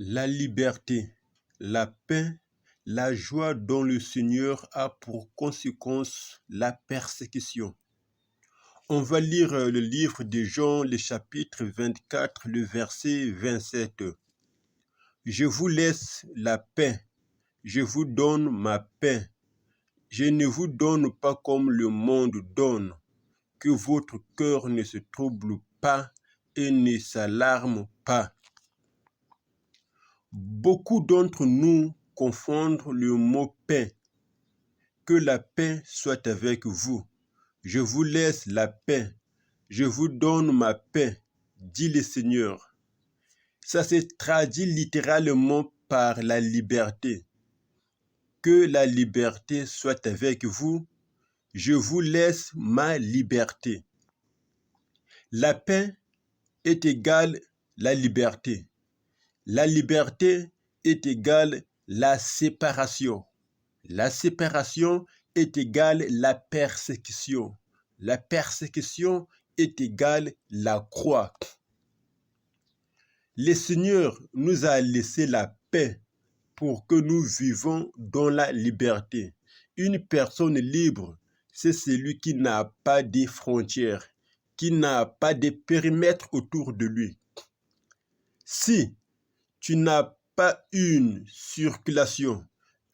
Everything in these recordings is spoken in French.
La liberté, la paix, la joie dont le Seigneur a pour conséquence la persécution. On va lire le livre de Jean, le chapitre 24, le verset 27. Je vous laisse la paix, je vous donne ma paix. Je ne vous donne pas comme le monde donne, que votre cœur ne se trouble pas et ne s'alarme pas. Beaucoup d'entre nous confondent le mot paix. Que la paix soit avec vous. Je vous laisse la paix. Je vous donne ma paix, dit le Seigneur. Ça se traduit littéralement par la liberté. Que la liberté soit avec vous. Je vous laisse ma liberté. La paix est égale la liberté. La liberté est égale la séparation. La séparation est égale la persécution. La persécution est égale la croix. Le Seigneur nous a laissé la paix pour que nous vivons dans la liberté. Une personne libre, c'est celui qui n'a pas de frontières, qui n'a pas de périmètre autour de lui. Si tu n'as pas une circulation,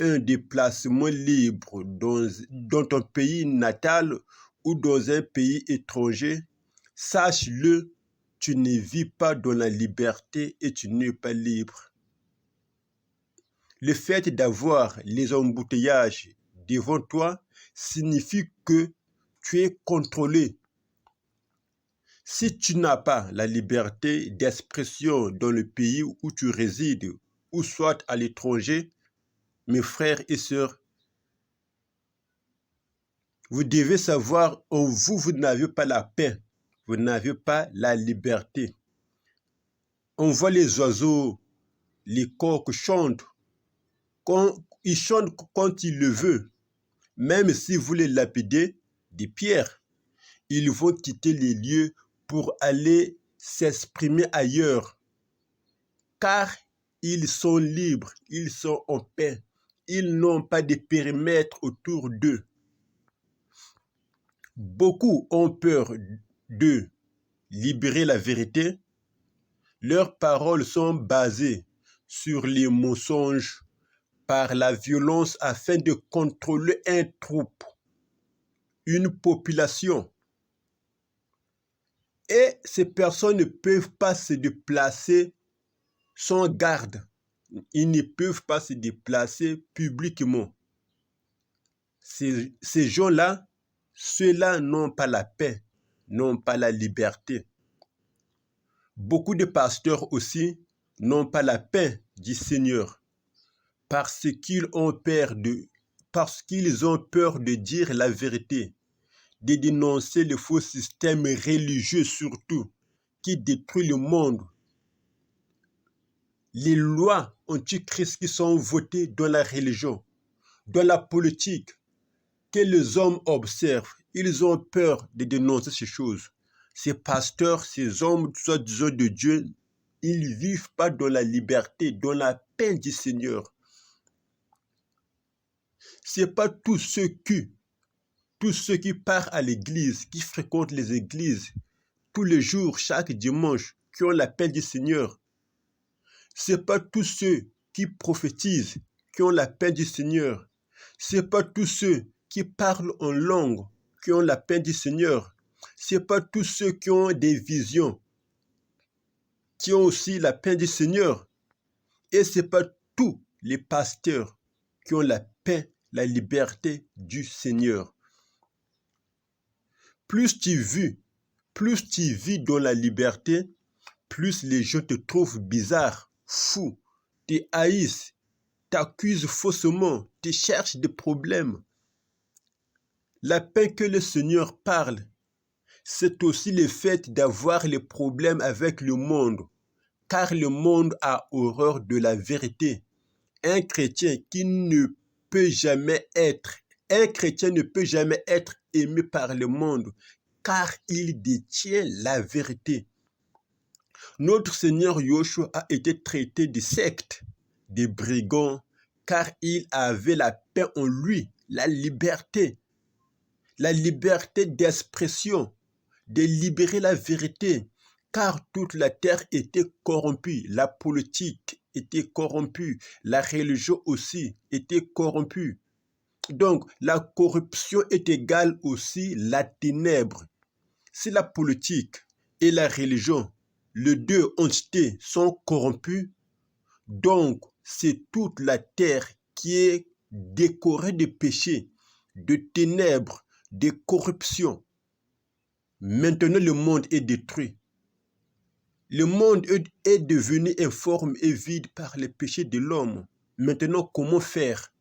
un déplacement libre dans ton pays natal ou dans un pays étranger, sache-le, tu ne vis pas dans la liberté et tu n'es pas libre. Le fait d'avoir les embouteillages devant toi signifie que tu es contrôlé. Si tu n'as pas la liberté d'expression dans le pays où tu résides, ou soit à l'étranger, mes frères et sœurs, vous devez savoir, en vous, vous n'avez pas la paix, vous n'avez pas la liberté. On voit les oiseaux, les coqs chantent. Ils chantent quand ils le veulent. Même si vous les lapidez des pierres, ils vont quitter les lieux pour aller s'exprimer ailleurs. Car ils sont libres, ils sont en paix. Ils n'ont pas de périmètre autour d'eux. Beaucoup ont peur de libérer la vérité. Leurs paroles sont basées sur les mensonges par la violence afin de contrôler un troupe, une population. Et ces personnes ne peuvent pas se déplacer sans garde. Ils ne peuvent pas se déplacer publiquement. Ces gens-là, ceux-là n'ont pas la paix, n'ont pas la liberté. Beaucoup de pasteurs aussi n'ont pas la paix du Seigneur parce qu'ils ont peur de dire la vérité, de dénoncer le faux système religieux surtout qui détruit le monde. Les lois antichrist qui sont votées dans la religion, dans la politique, que les hommes observent, ils ont peur de dénoncer ces choses. Ces pasteurs, ces hommes, soi-disant de Dieu, ils ne vivent pas dans la liberté, dans la paix du Seigneur. Ce n'est pas tous ceux qui partent à l'église, qui fréquentent les églises tous les jours, chaque dimanche, qui ont la paix du Seigneur. Ce n'est pas tous ceux qui prophétisent, qui ont la paix du Seigneur. Ce n'est pas tous ceux qui parlent en langue, qui ont la paix du Seigneur. Ce n'est pas tous ceux qui ont des visions, qui ont aussi la paix du Seigneur. Et ce n'est pas tous les pasteurs qui ont la paix, la liberté du Seigneur. Plus tu vis dans la liberté, plus les gens te trouvent bizarre, fou, te haïssent, t'accusent faussement, te cherchent des problèmes. La paix que le Seigneur parle, c'est aussi le fait d'avoir les problèmes avec le monde, car le monde a horreur de la vérité. Un chrétien ne peut jamais être aimé par le monde, car il détient la vérité. Notre Seigneur Yoshua a été traité de secte, de brigand, car il avait la paix en lui, la liberté d'expression, de libérer la vérité, car toute la terre était corrompue, la politique était corrompue, la religion aussi était corrompue. Donc, la corruption est égale aussi la ténèbre. Si la politique et la religion, les deux entités, sont corrompues, donc c'est toute la terre qui est décorée de péchés, de ténèbres, de corruption. Maintenant, le monde est détruit. Le monde est devenu informe et vide par les péchés de l'homme. Maintenant, comment faire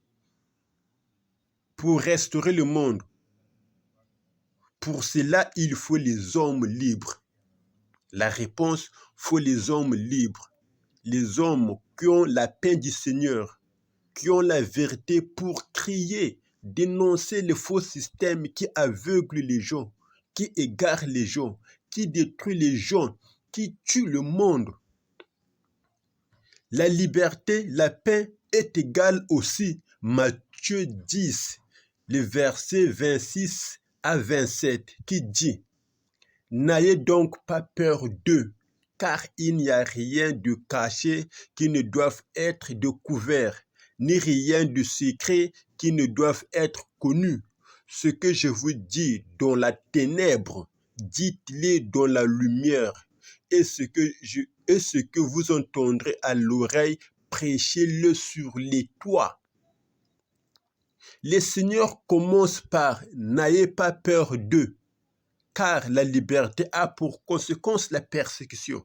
pour restaurer le monde? Pour cela, il faut les hommes libres. La réponse, il faut les hommes libres. Les hommes qui ont la paix du Seigneur, qui ont la vérité pour crier, dénoncer le faux système qui aveugle les gens, qui égare les gens, qui détruit les gens, qui tue le monde. La liberté, la paix est égale aussi. Matthieu 10, le verset 26 à 27, qui dit: N'ayez donc pas peur d'eux, car il n'y a rien de caché qui ne doive être découvert, ni rien de secret qui ne doive être connu. Ce que je vous dis dans la ténèbre, dites-le dans la lumière, et ce que vous entendrez à l'oreille, prêchez-le sur les toits. Le Seigneur commence par « N'ayez pas peur d'eux », car la liberté a pour conséquence la persécution.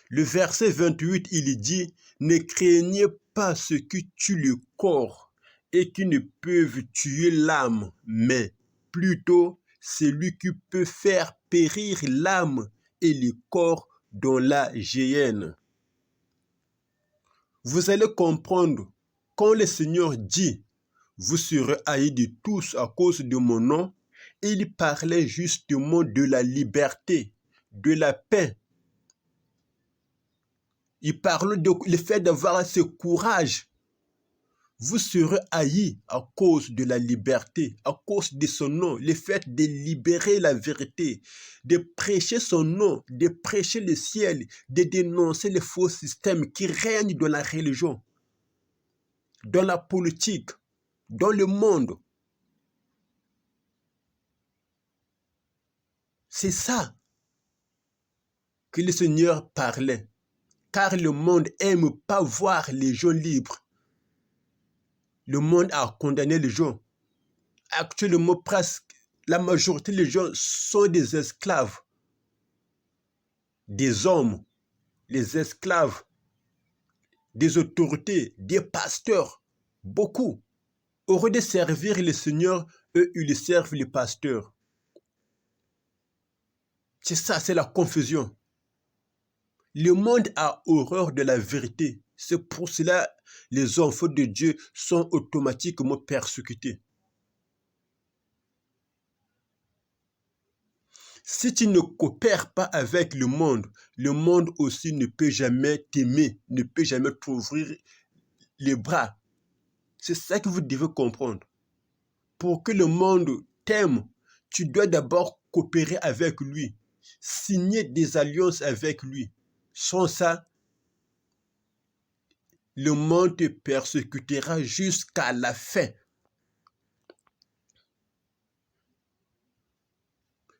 Le verset 28, il dit « Ne craignez pas ceux qui tuent le corps et qui ne peuvent tuer l'âme, mais plutôt celui qui peut faire périr l'âme et le corps dans la géhenne. » Vous allez comprendre, quand le Seigneur dit « Vous serez haïs de tous à cause de mon nom », il parlait justement de la liberté, de la paix. Il parle de le fait d'avoir ce courage. Vous serez haïs à cause de la liberté, à cause de son nom, le fait de libérer la vérité, de prêcher son nom, de prêcher le ciel, de dénoncer les faux systèmes qui règnent dans la religion, dans la politique, dans le monde. C'est ça que le Seigneur parlait, car le monde n'aime pas voir les gens libres. Le monde a condamné les gens. Actuellement, presque la majorité des gens sont des esclaves, des hommes, les esclaves, des autorités, des pasteurs, beaucoup. Au lieu de servir le Seigneur, eux, ils servent les pasteurs. C'est ça, c'est la confusion. Le monde a horreur de la vérité. C'est pour cela que les enfants de Dieu sont automatiquement persécutés. Si tu ne coopères pas avec le monde aussi ne peut jamais t'aimer, ne peut jamais t'ouvrir les bras. C'est ça que vous devez comprendre. Pour que le monde t'aime, tu dois d'abord coopérer avec lui, signer des alliances avec lui. Sans ça, le monde te persécutera jusqu'à la fin.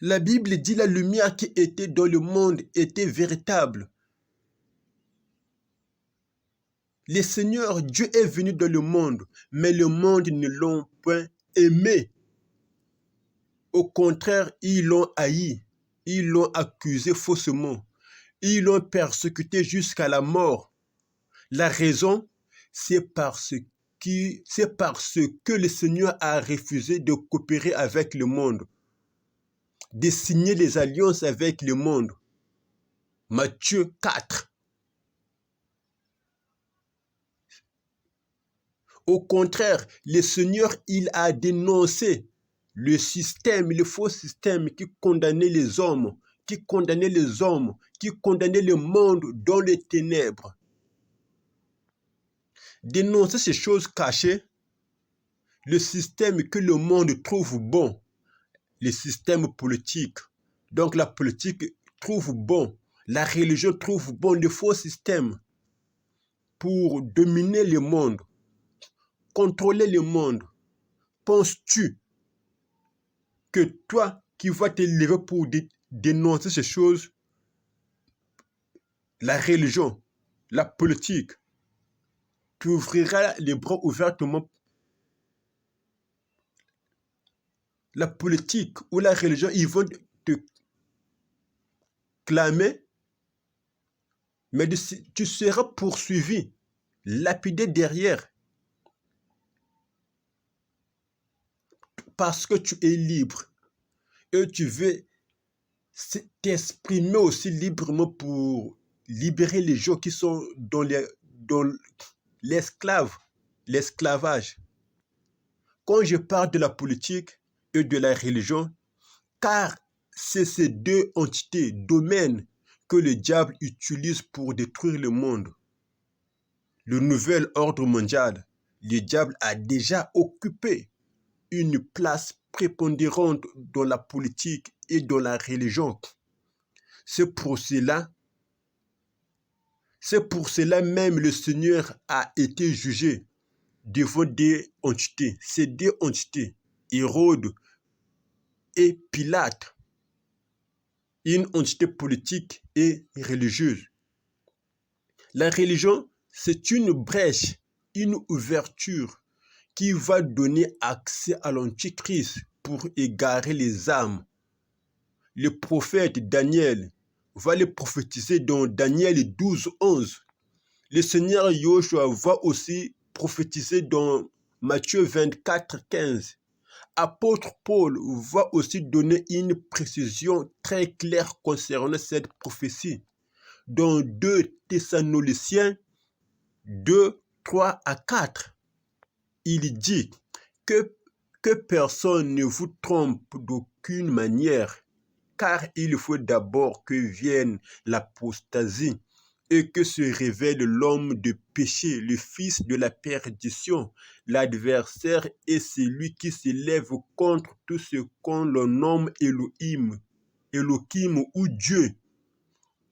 La Bible dit la lumière qui était dans le monde était véritable. Le Seigneur Dieu est venu dans le monde, mais le monde ne l'ont point aimé. Au contraire, ils l'ont haï, ils l'ont accusé faussement, ils l'ont persécuté jusqu'à la mort. La raison, c'est parce que le Seigneur a refusé de coopérer avec le monde, de signer les alliances avec le monde. Matthieu 4. Au contraire, le Seigneur, il a dénoncé le système, le faux système qui condamnait les hommes, qui condamnait les hommes, qui condamnait le monde dans les ténèbres. Dénoncer ces choses cachées, le système que le monde trouve bon, le système politique. Donc la politique trouve bon, la religion trouve bon le faux système pour dominer le monde, contrôler le monde. Penses-tu que toi qui vas te lever pour dénoncer ces choses, la religion, la politique, tu ouvriras les bras ouvertement? La politique ou la religion, ils vont te clamer, mais tu seras poursuivi, lapidé derrière, parce que tu es libre et tu veux t'exprimer aussi librement pour libérer les gens qui sont dans l'esclavage. Quand je parle de la politique et de la religion, car c'est ces deux entités, domaines, que le diable utilise pour détruire le monde. Le nouvel ordre mondial, le diable a déjà occupé une place prépondérante dans la politique et dans la religion. C'est pour cela même le Seigneur a été jugé devant des entités. Ces deux entités, Hérode et Pilate, une entité politique et religieuse. La religion, c'est une brèche, une ouverture qui va donner accès à l'Antichrist pour égarer les âmes. Le prophète Daniel va le prophétiser dans Daniel 12, 11. Le Seigneur Yoshua va aussi prophétiser dans Matthieu 24, 15. Apôtre Paul va aussi donner une précision très claire concernant cette prophétie. Dans 2 Thessaloniciens 2, 3 à 4, il dit que personne ne vous trompe d'aucune manière, car il faut d'abord que vienne l'apostasie et que se révèle l'homme de péché, le fils de la perdition. L'adversaire est celui qui s'élève contre tout ce qu'on le nomme Elohim ou Dieu,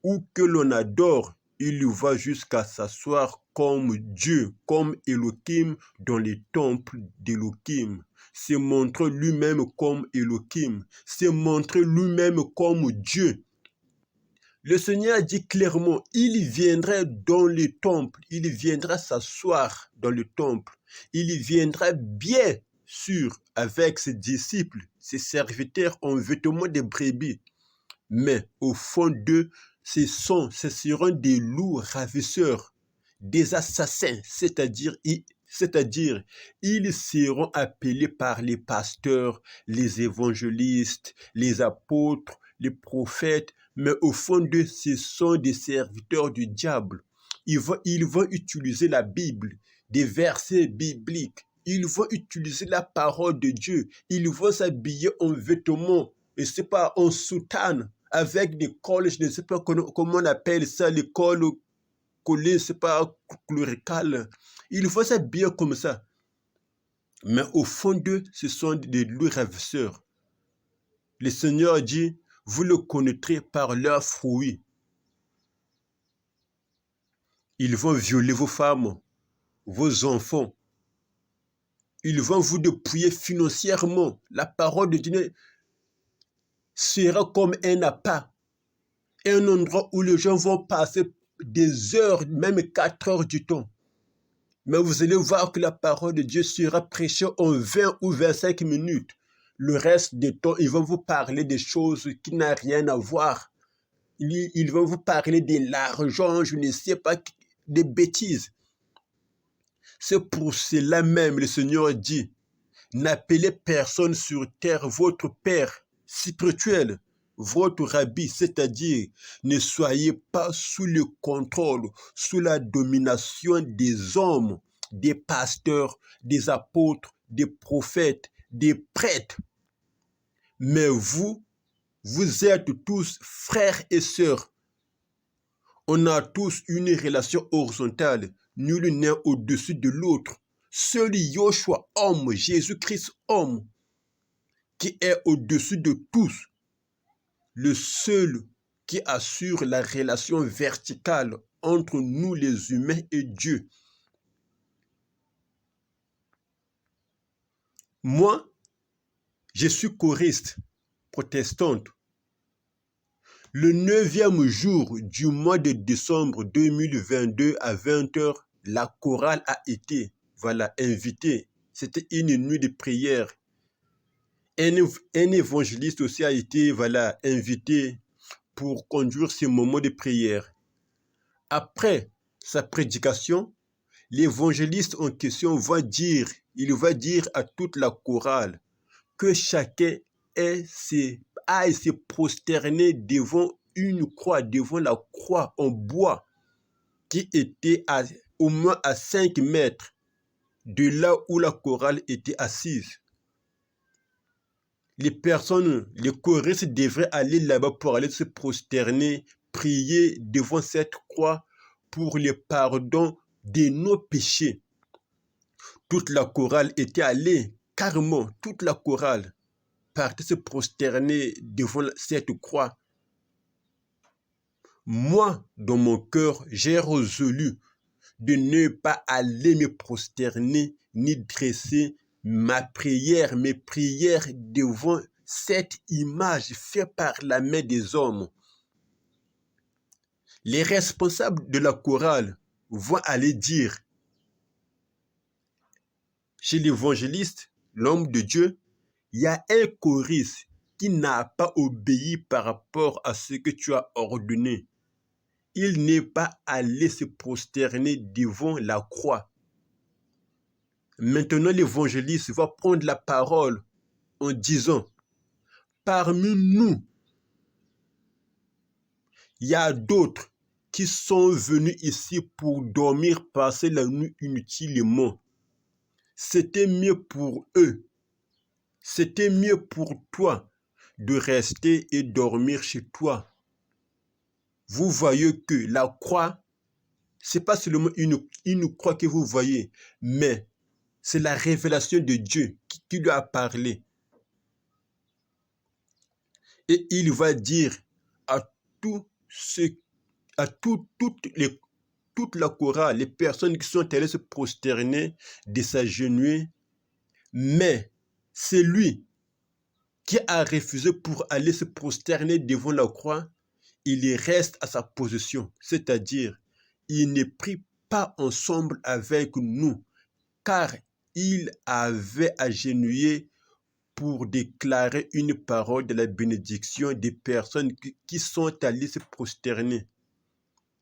ou que l'on adore. Il va jusqu'à s'asseoir comme Dieu, comme Elohim dans les temples d'Elohim. Se montrer lui-même comme Elohim, se montrer lui-même comme Dieu. Le Seigneur dit clairement, il viendra dans le temple, il viendra s'asseoir dans le temple, il viendra bien sûr avec ses disciples, ses serviteurs en vêtements de brebis. Mais au fond d'eux, ce seront des loups ravisseurs, des assassins, c'est-à-dire ils seront appelés par les pasteurs, les évangélistes, les apôtres, les prophètes, mais au fond d'eux, ce sont des serviteurs du diable. Ils vont utiliser la Bible, des versets bibliques. Ils vont utiliser la parole de Dieu. Ils vont s'habiller en vêtements, et c'est pas en soutane, avec des cols, je ne sais pas comment on appelle ça, les cols collés, c'est pas chlorical. Ils vont s'habiller comme ça. Mais au fond d'eux, ce sont des loups ravisseurs. Le Seigneur dit, vous le connaîtrez par leurs fruits. Ils vont violer vos femmes, vos enfants. Ils vont vous dépouiller financièrement. La parole de Dieu sera comme un appât. Un endroit où les gens vont passer des heures, même 4 heures du temps. Mais vous allez voir que la parole de Dieu sera prêchée en 20 ou 25 minutes. Le reste du temps, ils vont vous parler des choses qui n'ont rien à voir. Ils vont vous parler de l'argent, je ne sais pas, des bêtises. C'est pour cela même le Seigneur dit, n'appelez personne sur terre votre Père spirituel, votre rabbi, c'est-à-dire ne soyez pas sous le contrôle, sous la domination des hommes, des pasteurs, des apôtres, des prophètes, des prêtres. Mais vous Vous êtes tous frères et sœurs. On a tous une relation horizontale. Nul n'est au-dessus de l'autre. Seul Yoshua, homme, Jésus-Christ, homme, qui est au-dessus de tous, le seul qui assure la relation verticale entre nous les humains et Dieu. Moi, je suis choriste protestante. Le 9e jour du mois de décembre 2022 à 20h, la chorale a été invitée. C'était une nuit de prière. Un évangéliste aussi a été invité pour conduire ce moment de prière. Après sa prédication, l'évangéliste en question va dire à toute la chorale que chacun aille se prosterner devant une croix, devant la croix en bois qui était au moins à 5 mètres de là où la chorale était assise. Les choristes devraient aller là-bas pour aller se prosterner, prier devant cette croix pour le pardon de nos péchés. Toute la chorale était allée, carrément, toute la chorale partait se prosterner devant cette croix. Moi, dans mon cœur, j'ai résolu de ne pas aller me prosterner ni dresser mes prières devant cette image faite par la main des hommes. Les responsables de la chorale vont aller dire chez l'évangéliste, l'homme de Dieu, il y a un choriste qui n'a pas obéi par rapport à ce que tu as ordonné. Il n'est pas allé se prosterner devant la croix. Maintenant, l'évangéliste va prendre la parole en disant, parmi nous, il y a d'autres qui sont venus ici pour dormir, passer la nuit inutilement. C'était mieux pour eux. C'était mieux pour toi de rester et dormir chez toi. Vous voyez que la croix, ce n'est pas seulement une croix que vous voyez, mais c'est la révélation de Dieu qui lui a parlé. Et il va dire à toute la chorale, les personnes qui sont allées se prosterner, de s'agenouiller, mais c'est lui qui a refusé pour aller se prosterner devant la croix, il reste à sa position, c'est-à-dire il ne prie pas ensemble avec nous, car il avait agenouillé pour déclarer une parole de la bénédiction des personnes qui sont allées se prosterner.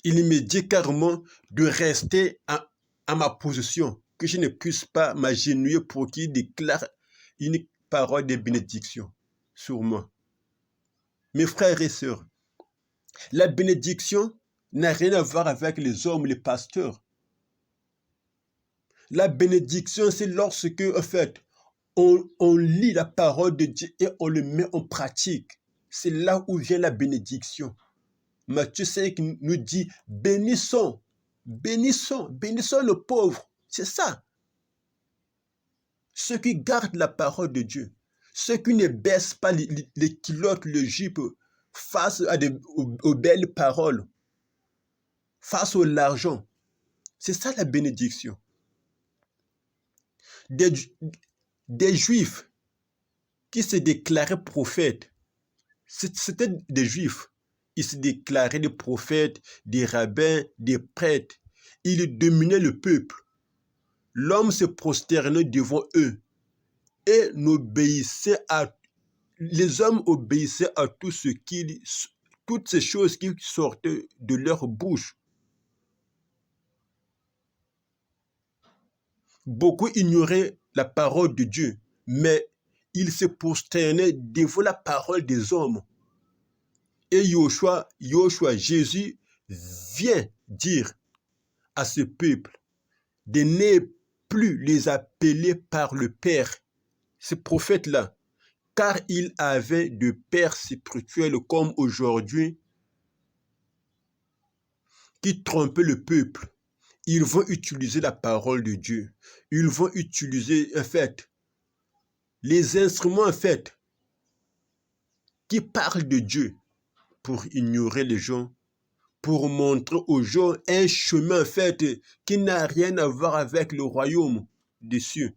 Il me dit carrément de rester à ma position, que je ne puisse pas m'agenouiller pour qu'il déclare une parole de bénédiction sur moi. Mes frères et sœurs, la bénédiction n'a rien à voir avec les hommes, les pasteurs. La bénédiction, c'est lorsque, en fait, on lit la parole de Dieu et on le met en pratique. C'est là où vient la bénédiction. Matthieu 5 nous dit, bénissons le pauvre. C'est ça. Ceux qui gardent la parole de Dieu, ceux qui ne baissent pas les culottes, le jupe face aux belles paroles, face à l'argent. C'est ça la bénédiction. Des Juifs qui se déclaraient prophètes, c'était des Juifs. Ils se déclaraient des prophètes, des rabbins, des prêtres. Ils dominaient le peuple. L'homme se prosternait devant eux et les hommes obéissaient à toutes ces choses qui sortaient de leur bouche. Beaucoup ignoraient la parole de Dieu, mais ils se prosternaient devant la parole des hommes. Et Yoshua, Jésus, vient dire à ce peuple de ne plus les appeler par le Père. Ces prophètes-là, car il avait de pères spirituels comme aujourd'hui qui trompaient le peuple. Ils vont utiliser la parole de Dieu. Ils vont utiliser, en fait, les instruments, en fait, qui parlent de Dieu pour ignorer les gens, pour montrer aux gens un chemin, en fait, qui n'a rien à voir avec le royaume des cieux.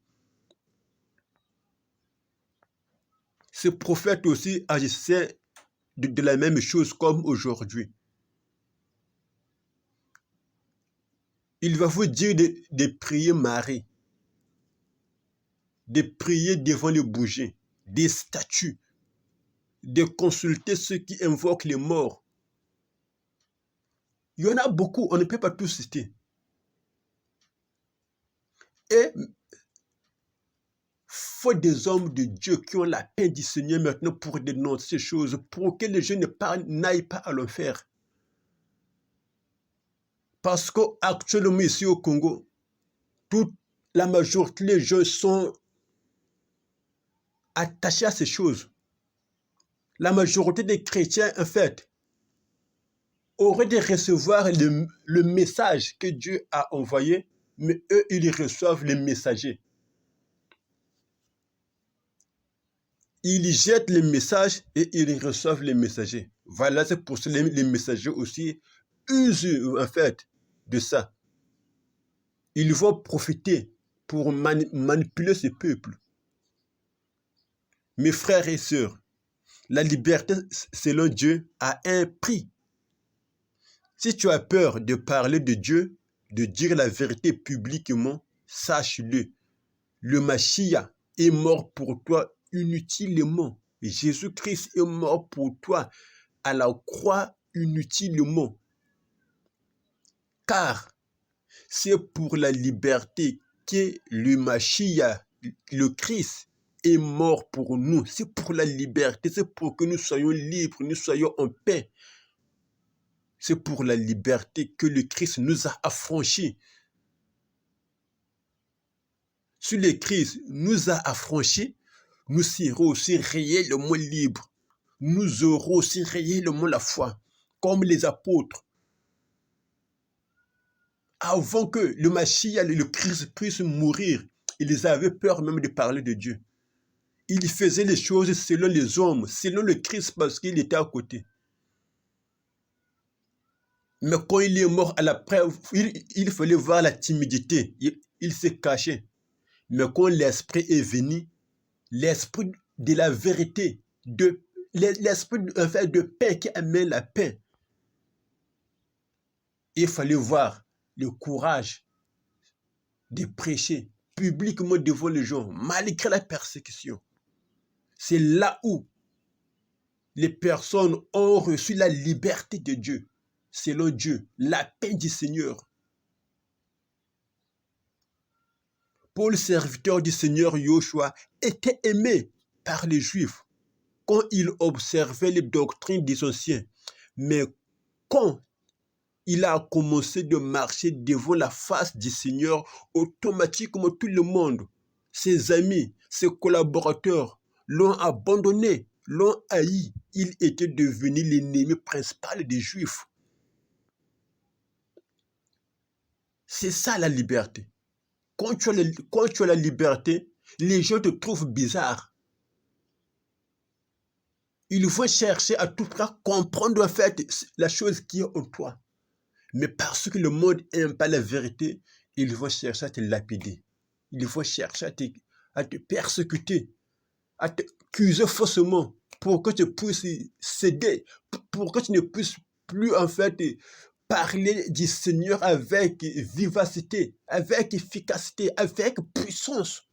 Ce prophète aussi agissait de la même chose comme aujourd'hui. Il va vous dire de prier Marie, de prier devant les bougies, des statues, de consulter ceux qui invoquent les morts. Il y en a beaucoup, on ne peut pas tous citer. Et il faut des hommes de Dieu qui ont la paix du Seigneur maintenant pour dénoncer ces choses, pour que les gens n'aillent pas à l'enfer. Parce qu'actuellement ici au Congo, toute la majorité des gens sont attachés à ces choses. La majorité des chrétiens, en fait, auraient de recevoir le message que Dieu a envoyé, mais eux, ils reçoivent les messagers. Ils jettent les messages et ils reçoivent les messagers. Voilà, c'est pour ça que les messagers aussi usent, en fait, de ça. Ils vont profiter pour manipuler ce peuple. Mes frères et sœurs, la liberté, selon Dieu, a un prix. Si tu as peur de parler de Dieu, de dire la vérité publiquement, sache-le. Le Mashiach est mort pour toi inutilement. Jésus-Christ est mort pour toi à la croix inutilement. Car c'est pour la liberté que le Mashiach, le Christ, est mort pour nous. C'est pour la liberté, c'est pour que nous soyons libres, nous soyons en paix. C'est pour la liberté que le Christ nous a affranchis. Si le Christ nous a affranchis, nous serons aussi réellement libres. Nous aurons aussi réellement la foi, comme les apôtres. Avant que le Mashiach, le Christ puisse mourir, ils avaient peur même de parler de Dieu. Ils faisaient les choses selon les hommes, selon le Christ parce qu'il était à côté. Mais quand il est mort à la preuve, il fallait voir la timidité. Il s'est caché. Mais quand l'Esprit est venu, l'Esprit de la vérité, l'Esprit en fait, de paix qui amène la paix, il fallait voir le courage de prêcher publiquement devant les gens, malgré la persécution. C'est là où les personnes ont reçu la liberté de Dieu, selon Dieu, la paix du Seigneur. Paul, serviteur du Seigneur Yoshua, était aimé par les Juifs quand il observait les doctrines des anciens. Mais quand il a commencé de marcher devant la face du Seigneur, automatiquement tout le monde, ses amis, ses collaborateurs, l'ont abandonné, l'ont haï. Il était devenu l'ennemi principal des Juifs. C'est ça la liberté. Quand tu as la liberté, les gens te trouvent bizarre. Ils vont chercher à tout prix comprendre en fait la chose qui est en toi. Mais parce que le monde n'aime pas la vérité, ils vont chercher à te lapider. Ils vont chercher à te persécuter, à t'accuser faussement pour que tu puisses céder, pour que tu ne puisses plus en fait parler du Seigneur avec vivacité, avec efficacité, avec puissance.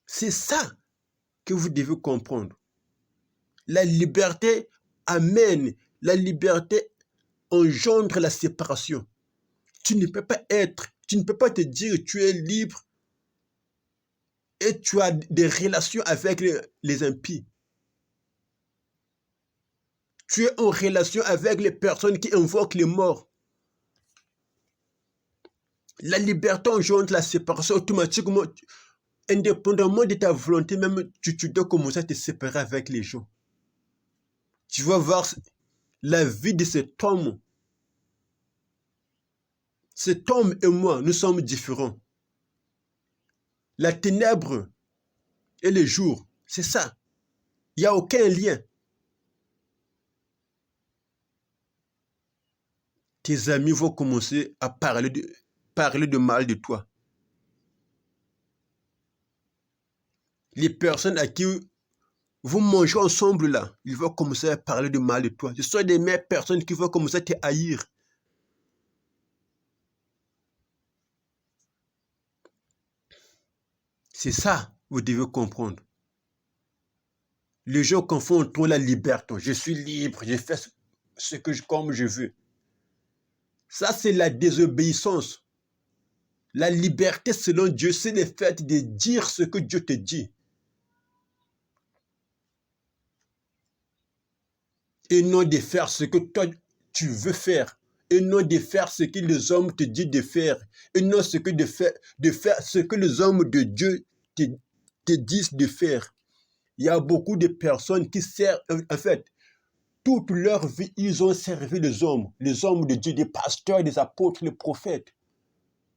C'est ça que vous devez comprendre. La liberté amène, la liberté engendre la séparation. Tu ne peux pas te dire que tu es libre et tu as des relations avec les impies. Tu es en relation avec les personnes qui invoquent les morts. La liberté engendre la séparation automatiquement. indépendamment de ta volonté, même tu dois commencer à te séparer avec les gens. Tu vas voir la vie de cet homme. Cet homme et moi, nous sommes différents. La ténèbre et le jour, c'est ça. Il n'y a aucun lien. Tes amis vont commencer à parler de mal de toi. Les personnes à qui vous mangez ensemble là, ils vont commencer à parler de mal de toi. Ce sont des mêmes personnes qui vont commencer à te haïr. C'est ça, vous devez comprendre. Les gens confondent trop la liberté. Je suis libre, je fais ce que comme je veux. Ça, c'est la désobéissance. La liberté selon Dieu, c'est le fait de dire ce que Dieu te dit. Et non de faire ce que toi, tu veux faire. Et non de faire ce que les hommes te disent de faire. Et non de faire ce que les hommes de Dieu te disent de faire. Il y a beaucoup de personnes qui servent, en fait, toute leur vie, ils ont servi les hommes de Dieu, des pasteurs, des apôtres, les prophètes.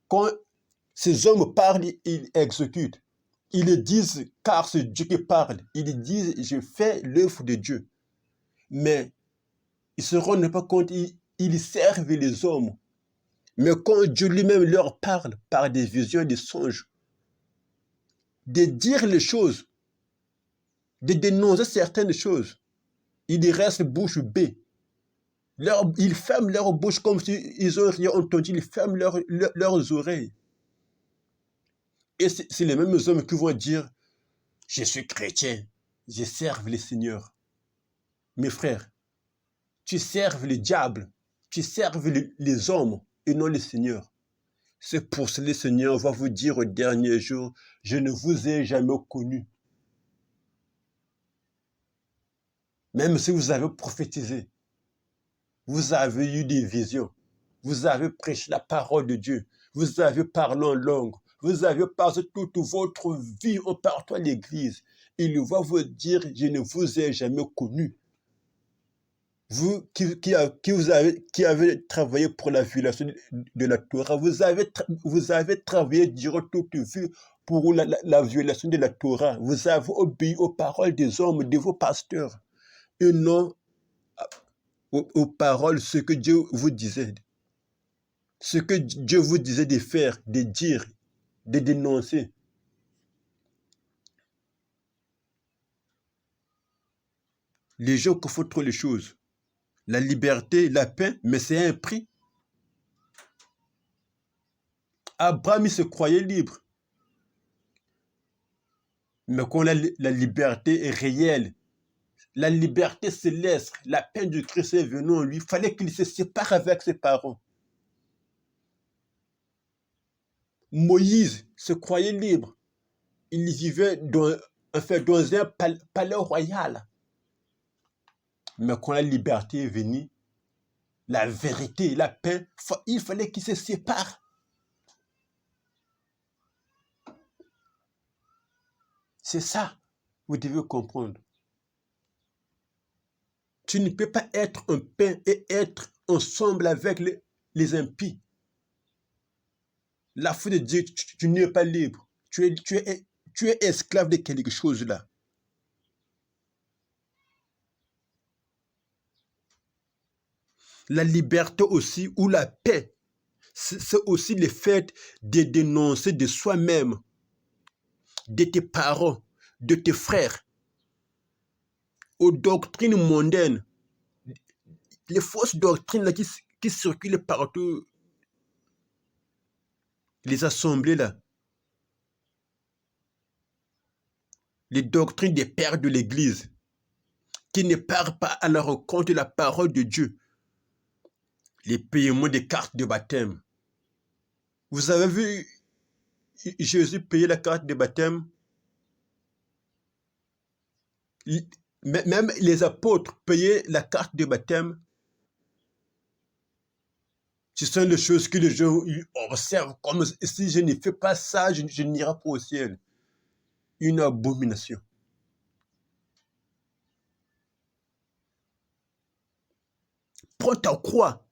Quand ces hommes parlent, ils exécutent. Ils disent, car c'est Dieu qui parle. Ils disent, je fais l'œuvre de Dieu. Mais ils ne se rendent pas compte, ils servent les hommes. Mais quand Dieu lui-même leur parle par des visions, des songes, de dire les choses, de dénoncer certaines choses, ils restent bouche bée. Ils ferment leur bouche comme s'ils n'ont rien entendu, ils ferment leurs oreilles. Et c'est les mêmes hommes qui vont dire, je suis chrétien, je serve le Seigneur. Mes frères, tu serves le diable, tu serves les hommes et non le Seigneur. C'est pour cela que le Seigneur va vous dire au dernier jour, je ne vous ai jamais connu. Même si vous avez prophétisé, vous avez eu des visions, vous avez prêché la parole de Dieu, vous avez parlé en langue, vous avez passé toute votre vie en partant à l'église. Il va vous dire, je ne vous ai jamais connu. Vous qui avez travaillé pour la violation de la Torah, vous avez travaillé durant toute vie pour la violation de la Torah. Vous avez obéi aux paroles des hommes, de vos pasteurs, et non aux paroles, ce que Dieu vous disait. Ce que Dieu vous disait de faire, de dire, de dénoncer. Les gens confondent trop les choses. La liberté, la paix, mais c'est un prix. Abraham, il se croyait libre. Mais quand la liberté est réelle, la liberté céleste, la paix du Christ est venue en lui, il fallait qu'il se sépare avec ses parents. Moïse se croyait libre. Il vivait dans un palais royal. Mais quand la liberté est venue, la vérité, la paix, il fallait qu'il se sépare. C'est ça, vous devez comprendre. Tu ne peux pas être en paix et être ensemble avec les impies. La foi de Dieu, tu n'es pas libre. Tu es esclave de quelque chose là. La liberté aussi, ou la paix, c'est aussi le fait de dénoncer de soi-même, de tes parents, de tes frères, aux doctrines mondaines, les fausses doctrines là qui circulent partout, les assemblées là, les doctrines des pères de l'Église, qui ne parlent pas à la rencontre de la parole de Dieu, les paiements des cartes de baptême. Vous avez vu Jésus payer la carte de baptême? Même les apôtres payaient la carte de baptême. Ce sont les choses que les gens observent comme si je ne fais pas ça, je n'irai pas au ciel. une abomination. Prends ta croix,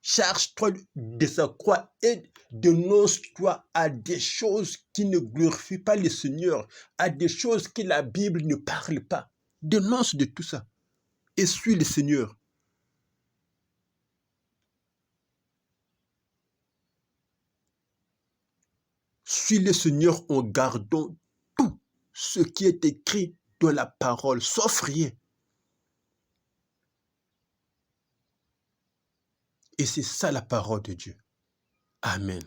charge-toi de sa croix et dénonce-toi à des choses qui ne glorifient pas le Seigneur, à des choses que la Bible ne parle pas. Dénonce de tout ça et suis le Seigneur. Suis le Seigneur en gardant tout ce qui est écrit dans la parole, sauf rien. Et c'est ça la parole de Dieu. Amen.